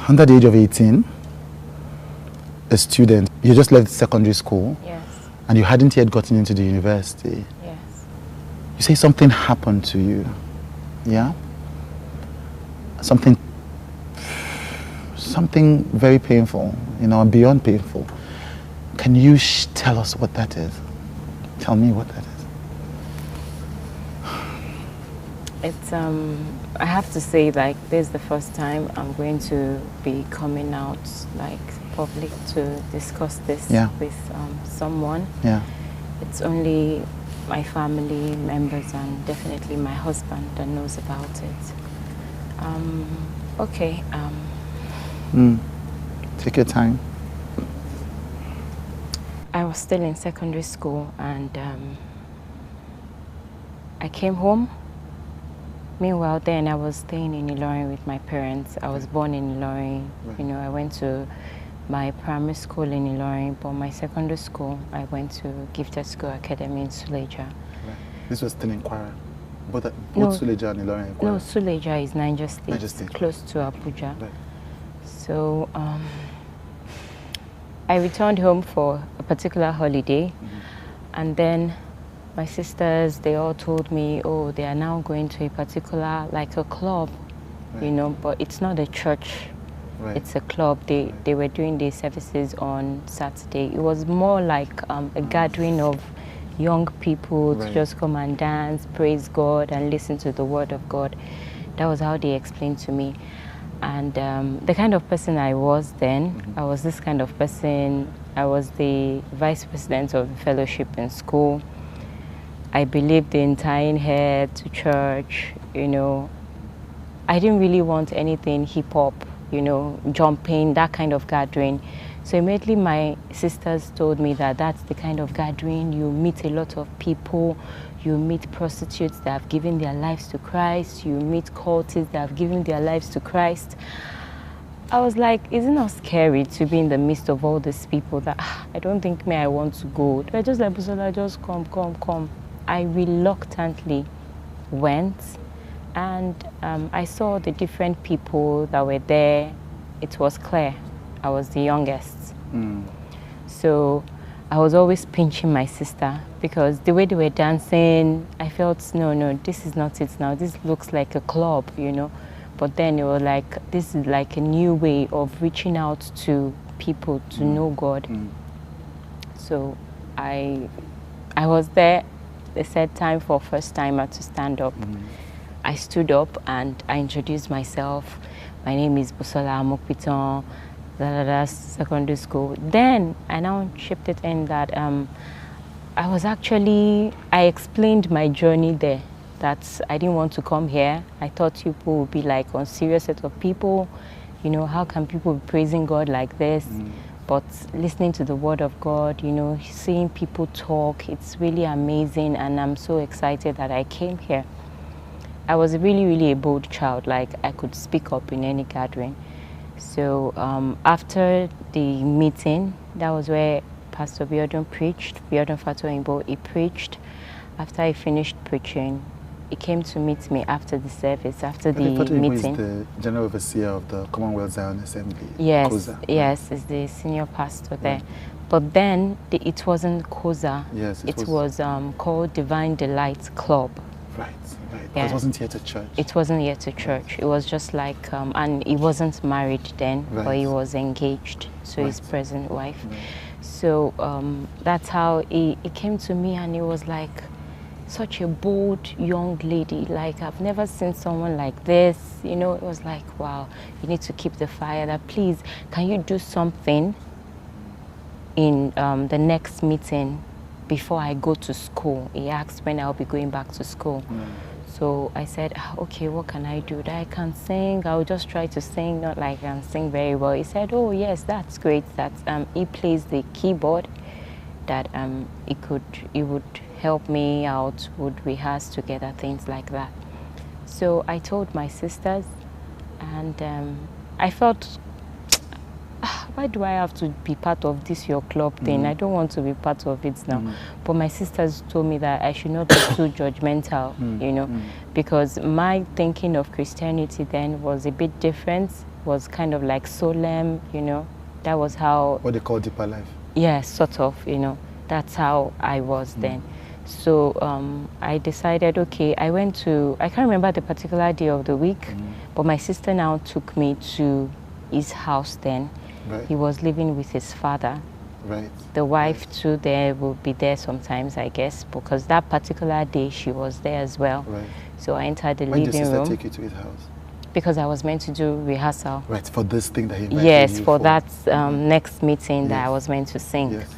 under the age of 18, a student, you just left secondary school. Yes. And you hadn't yet gotten into the university. Yes. You say something happened to you. Yeah? Something very painful, you know, beyond painful. Can you tell us what that is? Tell me what that is. It's, I have to say, like, this is the first time I'm going to be coming out, like, public to discuss this with someone. Yeah. It's only my family members and definitely my husband that knows about it. Okay. Take your time. I was still in secondary school and I came home. Meanwhile, then I was staying in Ilorin with my parents. I was born in Ilorin. Right. You know, I went to my primary school in Ilorin, but my secondary school, I went to Gifted School Academy in Suleja. Right. This was still in Kwara? Both Suleja and Ilorin in Kwara? No, Suleja is Niger State, Niger State. Close to Abuja. Right. So I returned home for a particular holiday, and then my sisters, they all told me, oh, they are now going to a particular, like a club, you know, but it's not a church. Right. It's a club. They were doing their services on Saturday. It was more like a gathering of young people to just come and dance, praise God, and listen to the word of God. That was how they explained to me. And the kind of person I was then, I was this kind of person. I was the vice president of the fellowship in school. I believed in tying hair to church, you know. I didn't really want anything hip-hop, you know, jumping, that kind of gathering. So immediately my sisters told me that that's the kind of gathering. You meet a lot of people. You meet prostitutes that have given their lives to Christ. You meet cultists that have given their lives to Christ. I was like, isn't it scary to be in the midst of all these people that I don't think I want to go. They're just like, Busola, just come. I reluctantly went, and I saw the different people that were there. It was clear I was the youngest. So I was always pinching my sister because the way they were dancing, I felt, no, this is not it now. This looks like a club, you know. But then it was like, this is like a new way of reaching out to people to know God. So I was there. They said time for first timer to stand up. I stood up and I introduced myself. My name is Busola Mokpiton, secondary school. Then I now shipped it in that I explained my journey there, that I didn't want to come here. I thought people would be like on serious set of people. You know, how can people be praising God like this? But listening to the word of God, you know, seeing people talk, it's really amazing, and I'm so excited that I came here. I was really a bold child, like I could speak up in any gathering. So after the meeting, that was where Pastor Biodun preached, Biodun Fatoyinbo, he preached. After I finished preaching, he came to meet me after the service, after the meeting. Is the general overseer of the Commonwealth Zion Assembly. Yes, Coza, yes, is the senior pastor there. But then it wasn't Coza. Yes, it was called Divine Delight Club. Right. Yeah. It wasn't yet a church. It wasn't yet a church. It was just like, and he wasn't married then, but he was engaged to his present wife. So that's how he came to me, and he was like, such a bold young lady. Like, I've never seen someone like this. You know, it was like, wow, you need to keep the fire. That please, can you do something in the next meeting before I go to school? He asked when I'll be going back to school. So I said, okay, what can I do? That I can sing. I'll just try to sing, not like I can sing very well. He said, oh yes, that's great. That he plays the keyboard. That he would help me out, would rehearse together, things like that. So I told my sisters, and I felt, why do I have to be part of this your club thing? I don't want to be part of it now. But my sisters told me that I should not be too judgmental, you know, because my thinking of Christianity then was a bit different. was kind of like solemn, you know. That was how... What they call deeper life. Yeah, sort of, you know. That's how I was then. So I decided, okay, I can't remember the particular day of the week, but my sister now took me to his house then. Right. He was living with his father. Right. The wife too there will be there sometimes, I guess, because that particular day she was there as well. Right. So I entered the When living did your room. sister take you to his house? Because I was meant to do rehearsal. Right, for this thing that he invited yes, you for that next meeting that I Yes. was meant to sing. Yes.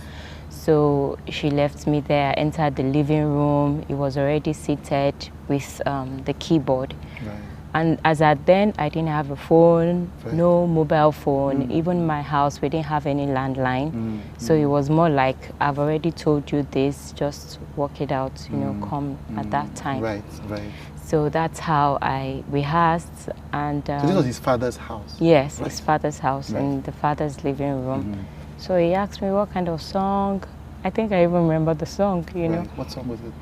So she left me there, entered the living room. He was already seated with the keyboard. Right. And as at then, I didn't have a phone, Right. no mobile phone. Even in my house, we didn't have any landline. So it was more like, I've already told you this, just work it out, you know, come at that time. Right, right. So that's how I rehearsed. And So this was his father's house? yes, Right. his father's house in the father's living room. So he asked me what kind of song. I think I even remember the song, you know. What song was it?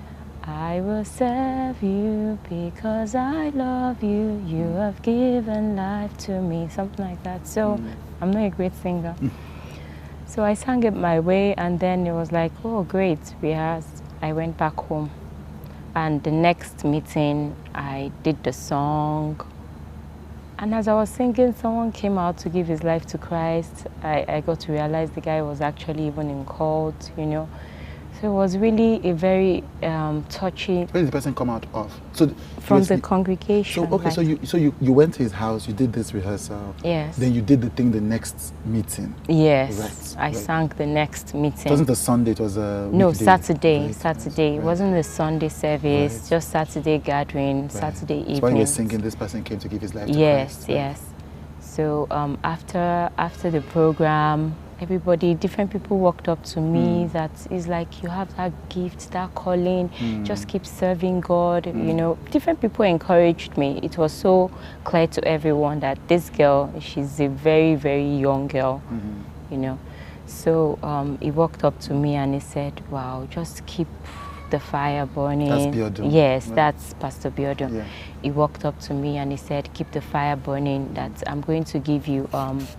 I will serve you because I love you. You have given life to me, something like that. So I'm not a great singer. So I sang it my way, and then it was like, oh, great, rehearsed. I went back home. And the next meeting, I did the song. And as I was singing, someone came out to give his life to Christ. I got to realize the guy was actually even in cult, you know. So it was really a very touchy... Where did the person come out of? So from the congregation. So okay, like, so you went to his house, you did this rehearsal. Yes. Then you did the thing the next meeting. Yes. Right, I sang the next meeting. It wasn't a Sunday, it was a No, weekday. Saturday. Right, Saturday. It wasn't a Sunday service, just Saturday gathering, Saturday evening. So when you were singing, this person came to give his life to Yes, Christ. yes. So after the program, everybody, different people walked up to me that is like, you have that gift, that calling, just keep serving God, you know. Different people encouraged me. It was so clear to everyone that this girl, she's a very, very young girl, you know. So he walked up to me and he said, wow, just keep the fire burning. That's Biodun. Yes, right. That's Pastor Biodun. Yeah. He walked up to me and he said, keep the fire burning, that I'm going to give you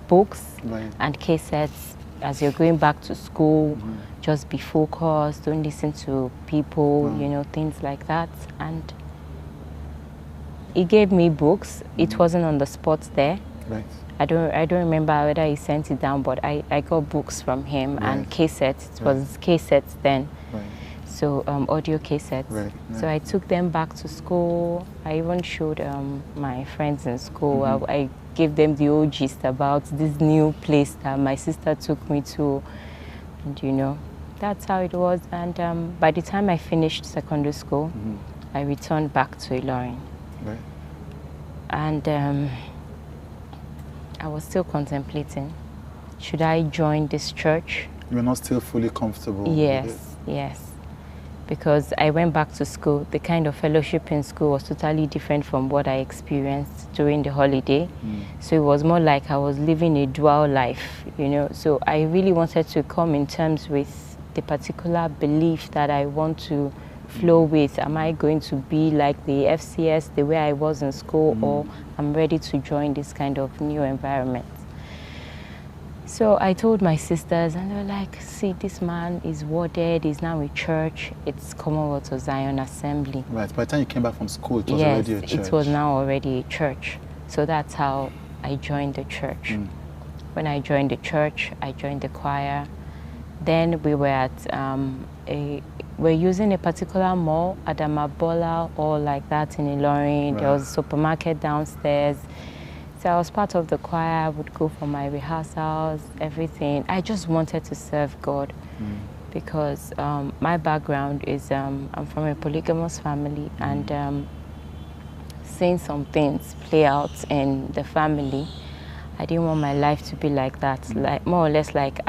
books and cassettes as you're going back to school. Just be focused, don't listen to people, you know, things like that. And he gave me books. It wasn't on the spot there. Right. I don't remember whether he sent it down, but I got books from him and cassettes. It was cassettes then. Right. So audio cassettes. Right. So I took them back to school. I even showed my friends in school. I gave them the old gist about this new place that my sister took me to. And you know, that's how it was. And by the time I finished secondary school, I returned back to Ilorin. Right. And I was still contemplating, should I join this church? You were not still fully comfortable with it? Yes, yes. Because I went back to school. The kind of fellowship in school was totally different from what I experienced during the holiday. So it was more like I was living a dual life, you know. So I really wanted to come in terms with the particular belief that I want to flow with. Am I going to be like the FCS, the way I was in school, or I'm ready to join this kind of new environment? So I told my sisters, and they were like, see, this man is warded, he's now a church. It's Commonwealth of Zion Assembly. Right. By the time you came back from school, it was already a church. Yes, it was now already a church. So that's how I joined the church. When I joined the church, I joined the choir. Then we were at we're using a particular mall, Adamabola, or like that in Ilorin. There was a supermarket downstairs. So I was part of the choir. I would go for my rehearsals, everything. I just wanted to serve God because my background is I'm from a polygamous family, and seeing some things play out in the family, I didn't want my life to be like that. Like more or less like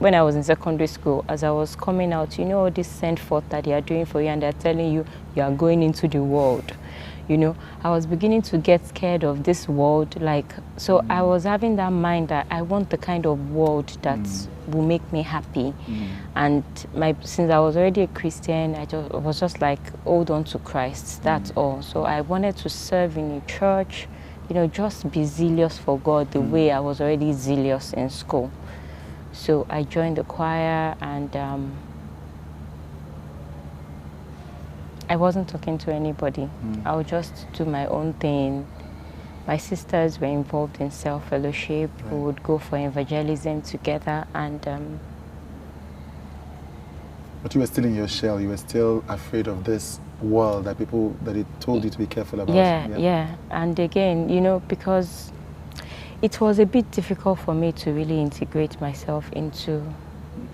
when I was in secondary school, as I was coming out, you know, all this send forth that they are doing for you, and they're telling you you are going into the world. You know, I was beginning to get scared of this world, like, so I was having that mind that I want the kind of world that will make me happy. And since I was already a Christian, I was just like, hold on to Christ, that's all. So I wanted to serve in a church, you know, just be zealous for God the way I was already zealous in school. So I joined the choir, and I wasn't talking to anybody. I would just do my own thing. My sisters were involved in self-fellowship. We would go for evangelism together, and but you were still in your shell. You were still afraid of this world that it told you to be careful about. Yeah. And again, you know, because it was a bit difficult for me to really integrate myself into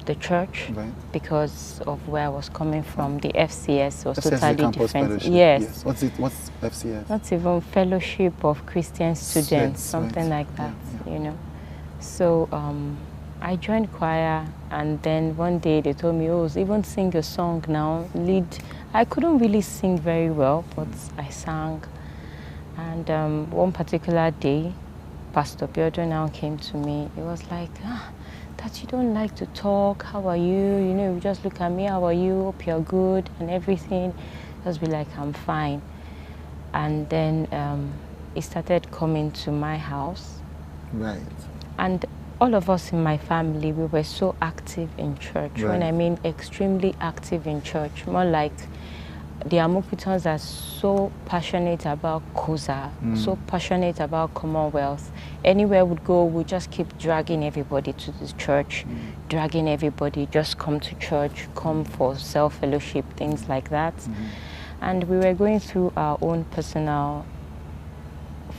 the church, because of where I was coming from. The FCS was totally different. Yes. What's FCS? Not even Fellowship of Christian Students, something like that, you know. So I joined choir, and then one day they told me, oh, even sing a song now, lead. I couldn't really sing very well, but I sang. And one particular day, Pastor Biodun now came to me. He was like, that you don't like to talk, how are you? You know, you just look at me, how are you? Hope you're good and everything. Just be like, I'm fine. And then he started coming to my house. Right. And all of us in my family, we were so active in church. When I mean extremely active in church, more like the Amokitans are so passionate about coza, so passionate about Commonwealth. Anywhere we'd go, we'd just keep dragging everybody to the church, dragging everybody, just come to church, come for self-fellowship, things like that. And we were going through our own personal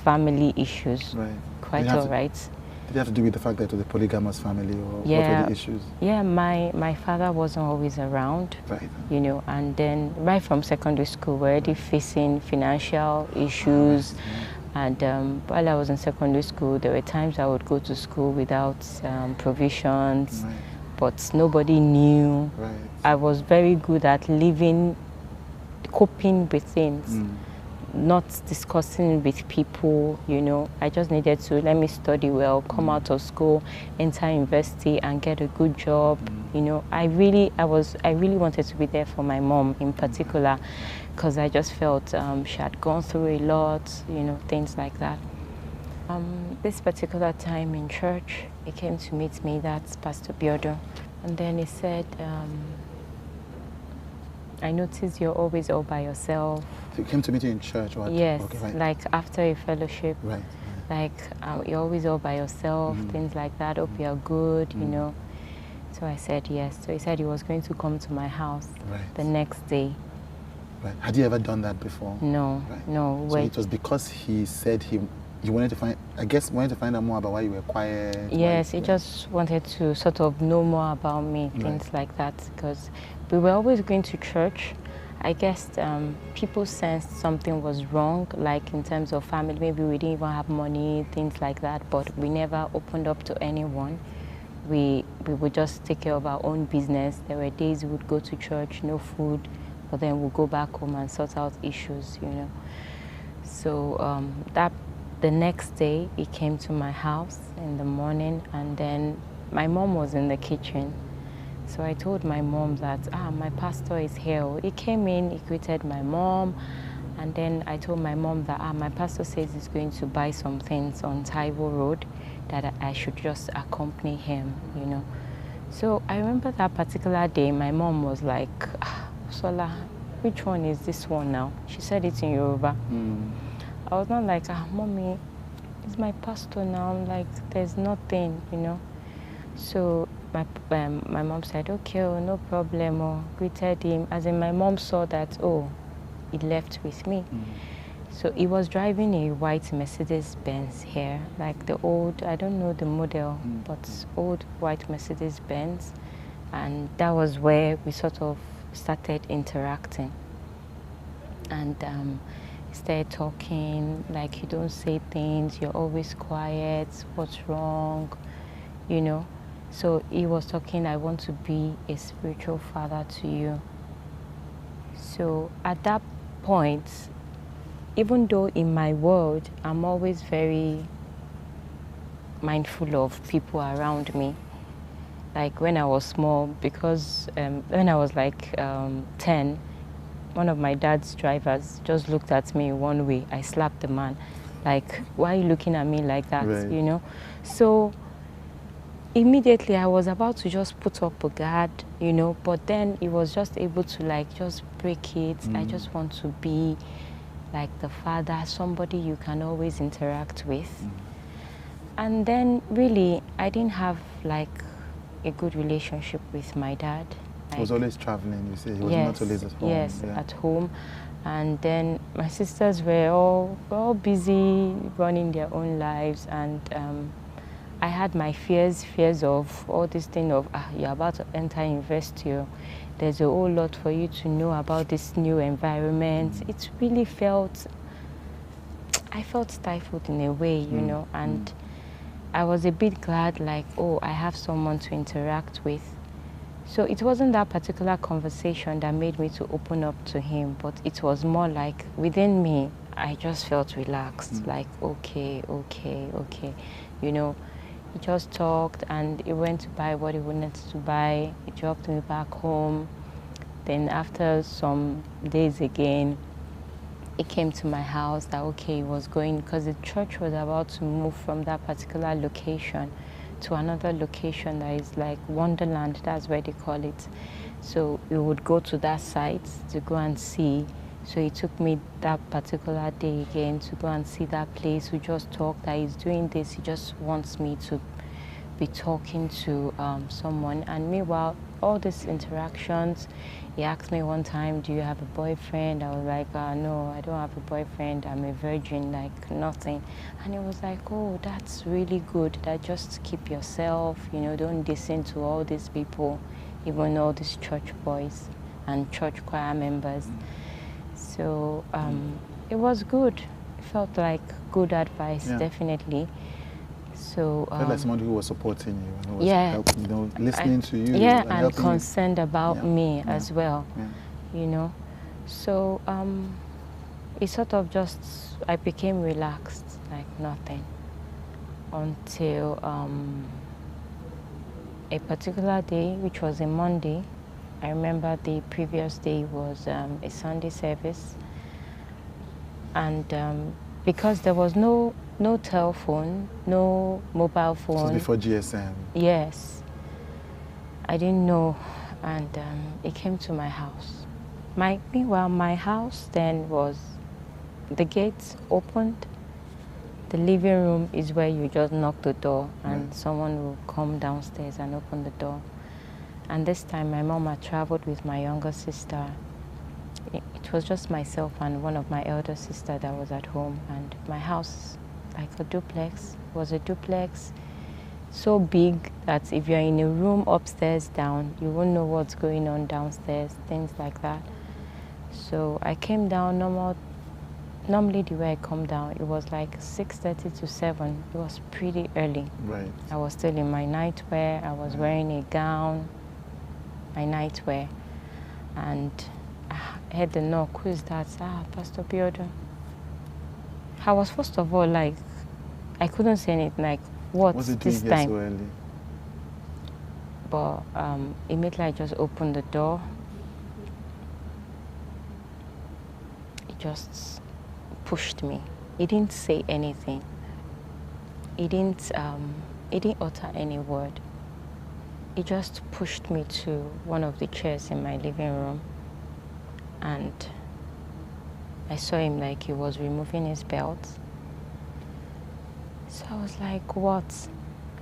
family issues, quite all right. Did it have to do with the fact that it was a polygamous family, or what were the issues? Yeah, my father wasn't always around, you know, and then right from secondary school, we're already facing financial issues. And while I was in secondary school, there were times I would go to school without provisions, but nobody knew. I was very good at coping with things. Not discussing with people, you know. I just needed to let me study well, come out of school, enter university, and get a good job. You know, I really wanted to be there for my mom in particular, because I just felt she had gone through a lot, you know, things like that. This particular time in church, he came to meet me. That's Pastor Biodun, and then he said, I noticed you're always all by yourself. So you came to meet you in church? Or yes, like after a fellowship. Like you're always all by yourself, things like that. Hope you're good, you know. So I said yes. So he said he was going to come to my house the next day. Had you ever done that before? No, no. So it was because he said he wanted to find, I guess, wanted to find out more about why you were quiet. Yes, he just wanted to sort of know more about me, things like that, because we were always going to church. I guess people sensed something was wrong, like in terms of family. Maybe we didn't even have money, things like that, but we never opened up to anyone. We would just take care of our own business. There were days we would go to church, no food, but then we'll go back home and sort out issues, you know. So the next day, he came to my house in the morning, and then my mom was in the kitchen. So I told my mom that, my pastor is here. He came in, he greeted my mom, and then I told my mom that, my pastor says he's going to buy some things on Taiwo Road, that I should just accompany him, you know. So I remember that particular day, my mom was like, Sola, which one is this one now? She said it in Yoruba. I was not like, Mommy, it's my pastor now. I'm like, there's nothing, you know. So my mom said, okay, no problem, greeted him. As in, my mom saw that, he left with me. So he was driving a white Mercedes-Benz here, like the old, I don't know the model, but old white Mercedes-Benz. And that was where we sort of started interacting. And he started talking, like, you don't say things, you're always quiet, what's wrong, you know. So he was talking, I want to be a spiritual father to you. So at that point, even though in my world, I'm always very mindful of people around me. Like when I was small, because when I was like 10, one of my dad's drivers just looked at me one way. I slapped the man. Like, why are you looking at me like that, you know? So immediately I was about to just put up a guard, you know, but then it was just able to like just break it. I just want to be like the father, somebody you can always interact with. And then really, I didn't have like a good relationship with my dad. He was always traveling, you say? He was not always at home? Yes, at home. And then my sisters were all busy running their own lives, and I had my fears of all this thing of, you're about to enter university, there's a whole lot for you to know about this new environment. It really I felt stifled in a way, you know, and I was a bit glad, like, oh, I have someone to interact with. So it wasn't that particular conversation that made me to open up to him, but it was more like within me, I just felt relaxed, like, okay, you know. He just talked and he went to buy what he wanted to buy. He dropped me back home. Then after some days again, he came to my house that, okay, he was going, because the church was about to move from that particular location to another location that is like Wonderland, that's where they call it. So we would go to that site to go and see. So he took me that particular day again to go and see that place. We just talked that he's doing this. He just wants me to be talking to someone. And meanwhile, all these interactions, he asked me one time, do you have a boyfriend? I was like, no, I don't have a boyfriend. I'm a virgin, like nothing. And he was like, oh, that's really good. That just keep yourself, you know, don't listen to all these people, even all these church boys and church choir members. So it was good. It felt like good advice, definitely. So felt like someone who was supporting you and who was helping, you know, listening to you. And concerned about me as well, you know. So it sort of just, I became relaxed, like nothing, until a particular day, which was a Monday. I remember the previous day was a Sunday service, and because there was no telephone, no mobile phone. It was before GSM. Yes, I didn't know, and it came to my house. Meanwhile, my house then was, the gates opened. The living room is where you just knock the door, and someone will come downstairs and open the door. And this time my mom had traveled with my younger sister. It was just myself and one of my elder sister that was at home, and my house, like a duplex, was a duplex so big that if you're in a room upstairs down, you won't know what's going on downstairs, things like that. So I came down normally the way I come down, it was like 6:30 to 7. It was pretty early. Right. I was still in my nightwear. I was wearing a gown, my nightwear, and I heard the knock. Who is that? Pastor Biodun. I was first of all like, I couldn't say anything, like, what's this time? So early? But immediately I just opened the door. It just pushed me. He didn't say anything. He didn't utter any word. He just pushed me to one of the chairs in my living room, and I saw him like he was removing his belt. So I was like, what?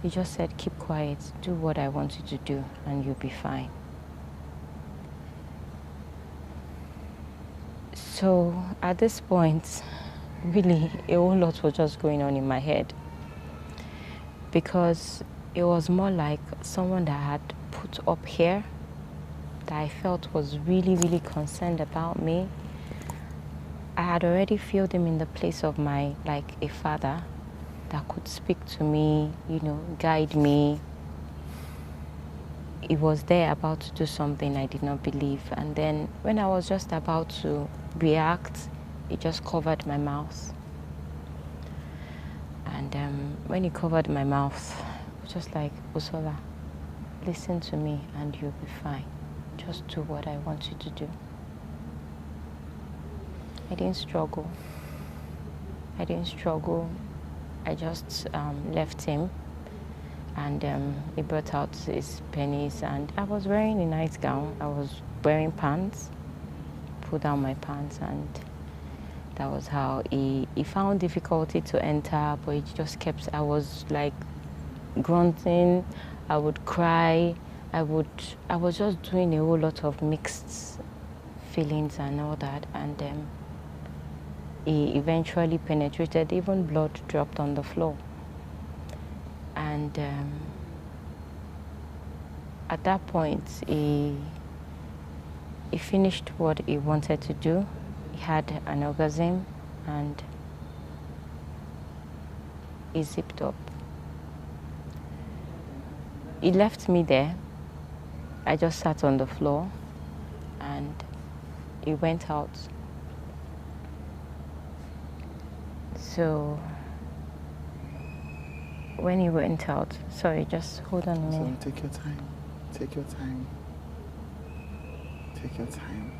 He just said, keep quiet, do what I want you to do, and you'll be fine. So at this point, really, a whole lot was just going on in my head, because it was more like someone that I had put up here that I felt was really, really concerned about me. I had already filled him in the place of like a father that could speak to me, you know, guide me. He was there about to do something I did not believe. And then when I was just about to react, he just covered my mouth. And when he covered my mouth, I was just like, Busola, listen to me and you'll be fine. Just do what I want you to do. I didn't struggle. I didn't struggle. I just left him, and he brought out his pennies, and I was wearing a nightgown. I was wearing pants, pulled down my pants, and that was how he found difficulty to enter, but he just kept, I was like grunting, I would cry, I was just doing a whole lot of mixed feelings and all that, and he eventually penetrated, even blood dropped on the floor. And at that point, he finished what he wanted to do. He had an orgasm and he zipped up. He left me there. I just sat on the floor and he went out. So when he went out, sorry, just hold on a minute. Take your time. Take your time. Take your time.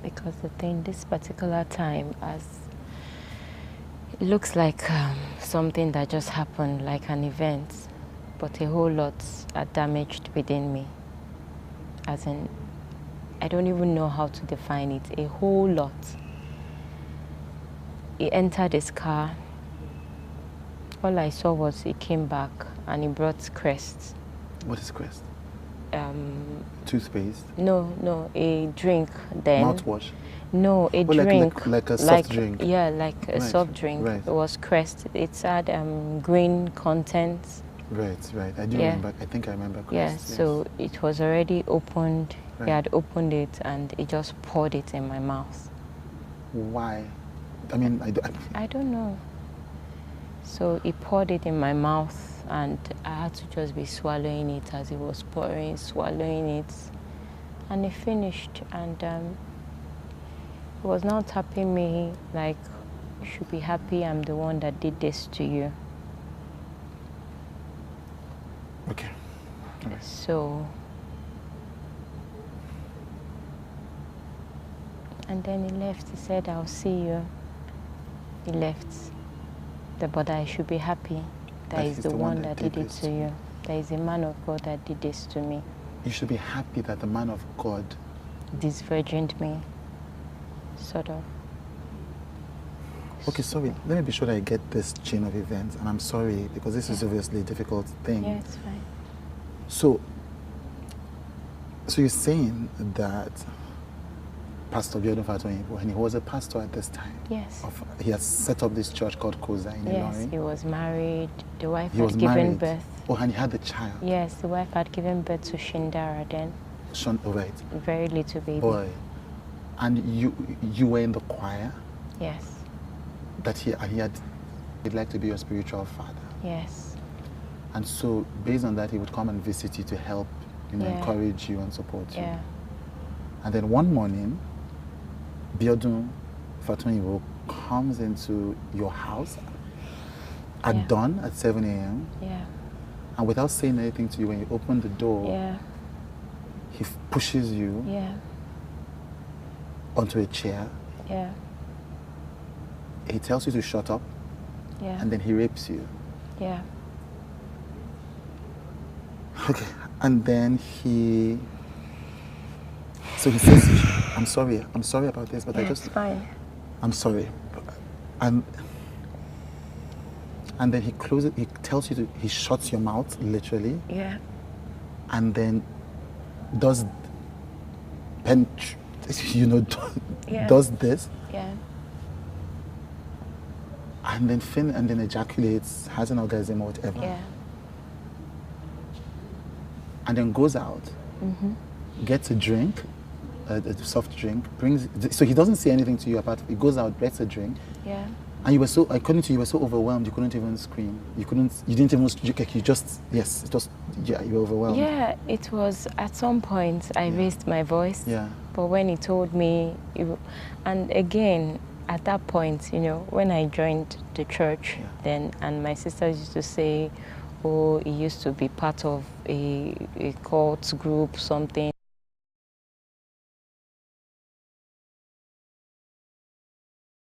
Because the thing, this particular time, as it looks like something that just happened, like an event, but a whole lot are damaged within me. As in, I don't even know how to define it. A whole lot. He entered his car. All I saw was he came back and he brought Crest. What is Crest? Toothpaste? No, a drink then. Mouthwash? No, a drink. Like a soft drink? Yeah, like a soft drink. Right. It was Crest. It had green contents. Right. I do remember. I think I remember Crest. Yeah, yes. So it was already opened. Right. He had opened it and he just poured it in my mouth. Why? I mean, I don't know. So he poured it in my mouth and I had to just be swallowing it as he was pouring, swallowing it. And he finished and he was now tapping me like, you should be happy I'm the one that did this to you. Okay. All right. So, and then he left. He said, I'll see you. He left. But I should be happy. That is the one that did it to you. There is a man of God that did this to me. You should be happy that the man of God disvirgined me, sort of. Okay, sorry. Let me be sure that I get this chain of events. And I'm sorry, because this is obviously a difficult thing. Yeah, it's fine. So you're saying that Pastor Biodun Fatoyinbo, and he was a pastor at this time. Yes. He has set up this church called Coza in Ilorin. Yes, he was married. The wife had given birth. Oh, and he had the child. Yes, the wife had given birth to Shindara then. Oh, right. Very little baby. Boy. And you were in the choir? Yes. That he'd like to be your spiritual father. Yes. And so based on that, he would come and visit you to help, encourage you and support you. Yeah. And then one morning, Biodun Fatoyinbo comes into your house at dawn at 7 a.m. Yeah. And without saying anything to you, when you open the door, he pushes you onto a chair. Yeah. He tells you to shut up. Yeah. And then he rapes you. Yeah. Okay. And then so he says, I'm sorry about this, but it's fine. I'm sorry. And then he tells you he shuts your mouth, literally. Yeah. And then does this. Yeah. And then ejaculates, has an orgasm or whatever. Yeah. And then goes out, gets a drink, a soft drink, so he doesn't say anything to you apart. He goes out, gets a drink. Yeah. And you were so, according to you, were so overwhelmed, you couldn't even scream. You didn't even, you were overwhelmed. Yeah, it was, at some point, I raised my voice. Yeah. But when he told me, and again, at that point, when I joined the church then, and my sisters used to say, oh, he used to be part of a cult group, something,